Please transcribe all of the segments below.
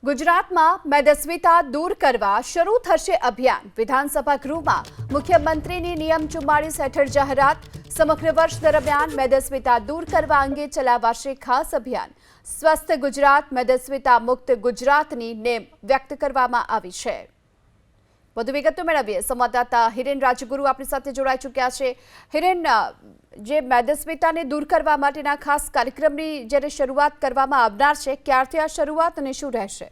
ગુજરાતમાં મેદસ્વીતા દૂર કરવા શરૂ થશે અભિયાન। વિધાનસભા ગૃહમાં મુખ્યમંત્રીની નિયમ 44 હેઠળ જાહેરાત। સમગ્ર વર્ષ દરમિયાન મેદસ્વીતા દૂર કરવા અંગે ચલાવાશે ખાસ અભિયાન। સ્વસ્થ ગુજરાત, મેદસ્વીતા મુક્ત ગુજરાતની નેમ વ્યક્ત કરવામાં આવી છે। વધુ વિગતો મેળવીએ। સંવાદદાતા હિરેન રાજગુરુ આપણી સાથે જોડાઈ ચૂક્યા છે। હિરેન, જે મેદસ્વીતાને દૂર કરવા માટેના ખાસ કાર્યક્રમની જ્યારે શરૂઆત કરવામાં આવનાર છે, ક્યારથી આ શરૂઆત અને શું રહેશે?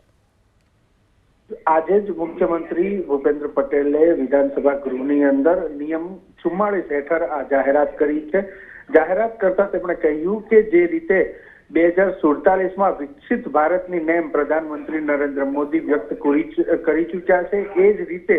આજે જ મુખ્યમંત્રી ભૂપેન્દ્ર પટેલે વિધાનસભા ગૃહની અંદર નિયમ 44 હેઠળ આ જાહેરાત કરી છે। જાહેરાત કરતા તેમણે કહ્યું કે જે રીતે 2047માં વિકસિત ભારતની નેમ પ્રધાનમંત્રી નરેન્દ્ર મોદી વ્યક્ત કરી ચૂક્યા છે, એ જ રીતે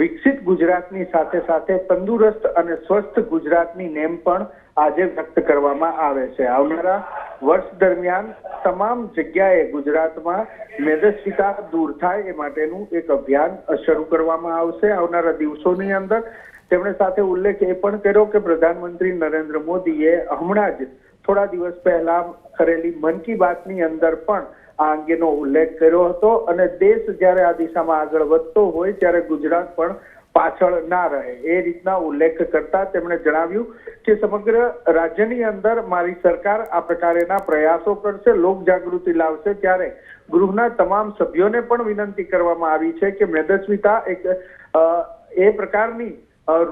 વિકસિત ગુજરાતની સાથે સાથે તંદુરસ્ત અને સ્વસ્થ ગુજરાતની નેમ પણ આજે વ્યક્ત કરવામાં આવે છે। આવનારા વર્ષ દરમિયાન તમામ જગ્યાએ ગુજરાતમાં મેદસ્વીતા દૂર થાય એ માટેનું એક અભિયાન શરૂ કરવામાં આવશે। આવનારા દિવસોની અંદર તેમણે સાથે ઉલ્લેખ એ પણ કર્યો કે પ્રધાનમંત્રી નરેન્દ્ર મોદીએ હમણાં જ થોડા દિવસ પહેલા કરેલી મન કી બાતની અંદર પણ આ અંગેનો ઉલ્લેખ કર્યો હતો અને દેશ જ્યારે આ દિશામાં આગળ વધતો હોય ત્યારે ગુજરાત પણ પાછળ ના રહે એ રીતના ઉલ્લેખ કરતા તેમણે જણાવ્યું કે સમગ્ર રાજ્યની અંદર મારી સરકાર આ પ્રકારેના પ્રયાસો કરશે, લોક જાગૃતિ લાવશે। ત્યારે ગૃહના તમામ સભ્યોને પણ વિનંતી કરવામાં આવી છે કે મેદસ્વીતા એક એ પ્રકારની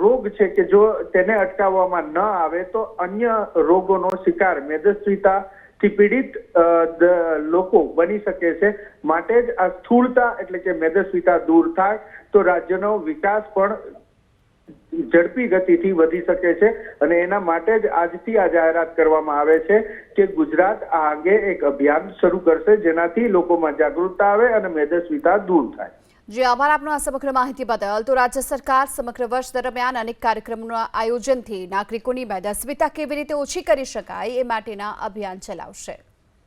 રોગ છે કે જો તેને અટકાવવામાં ન આવે તો અન્ય રોગોનો શિકાર મેદસ્વીતાથી પીડિત લોકો બની શકે છે। માટે જ આ સ્થૂળતા એટલે કે મેદસ્વીતા દૂર થાય તો રાજ્યનો વિકાસ પણ ઝડપી ગતિથી વધી શકે છે અને એના માટે જ આજથી આ જાહેરાત કરવામાં આવે છે કે ગુજરાત આ અંગે એક અભિયાન શરૂ કરશે જેનાથી લોકોમાં જાગૃતતા આવે અને મેદસ્વીતા દૂર થાય। જે આભાર આપનો આ સમગ્ર માહિતી બદલ। તો રાજ્ય સરકાર સમગ્ર વર્ષ દરમિયાન અનેક કાર્યક્રમોના આયોજનથી નાગરિકોની મેદસ્વીતા કેવી રીતે ઓછી કરી શકાય એ માટેના અભિયાન ચલાવશે।